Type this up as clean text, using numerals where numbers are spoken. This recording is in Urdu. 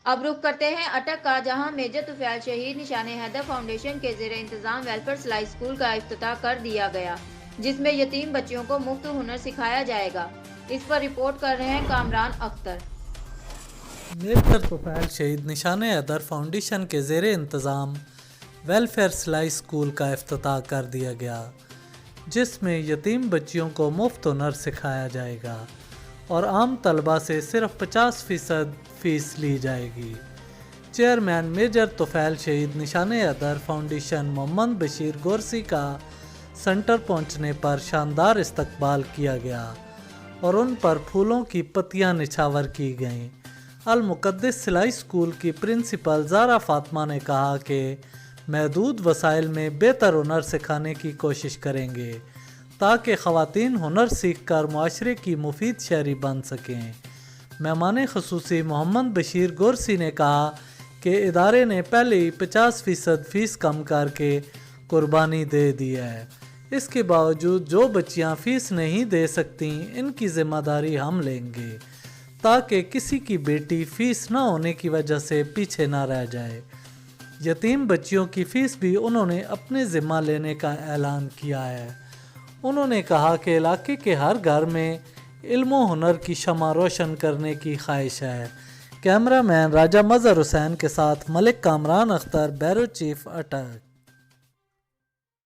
اب رخ کرتے ہیں اٹک کا، جہاں میجر طفیل شہید نشان حیدر فاؤنڈیشن کے زیر انتظام ویلفیئر سلائی اسکول کا افتتاح کر دیا گیا، جس میں یتیم بچیوں کو مفت ہنر سکھایا جائے گا۔ اس پر رپورٹ کر رہے ہیں کامران اختر۔ میجر طفیل شہید نشان حیدر فاؤنڈیشن کے زیر انتظام ویلفیئر سلائی اسکول کا افتتاح کر دیا گیا، جس میں یتیم بچیوں کو مفت ہنر سکھایا جائے گا اور عام طلبہ سے صرف 50% فیس لی جائے گی۔ چیئرمین میجر طفیل شہید نشان حیدر فاؤنڈیشن محمد بشیر گورسی کا سینٹر پہنچنے پر شاندار استقبال کیا گیا اور ان پر پھولوں کی پتیاں نچھاور کی گئیں۔ المقدس سلائی اسکول کی پرنسپل زہرا فاطمہ نے کہا کہ محدود وسائل میں بہتر ہنر سکھانے کی کوشش کریں گے تاکہ خواتین ہنر سیکھ کر معاشرے کی مفید شہری بن سکیں۔ مہمان خصوصی محمد بشیر گورسی نے کہا کہ ادارے نے پہلے ہی 50% فیس کم کر کے قربانی دے دی ہے۔ اس کے باوجود جو بچیاں فیس نہیں دے سکتی، ان کی ذمہ داری ہم لیں گے تاکہ کسی کی بیٹی فیس نہ ہونے کی وجہ سے پیچھے نہ رہ جائے۔ یتیم بچیوں کی فیس بھی انہوں نے اپنے ذمہ لینے کا اعلان کیا ہے۔ انہوں نے کہا کہ علاقے کے ہر گھر میں علم و ہنر کی شمع روشن کرنے کی خواہش ہے۔ کیمرہ مین راجہ مظہر حسین کے ساتھ ملک کامران اختر، بیورو چیف، اٹک۔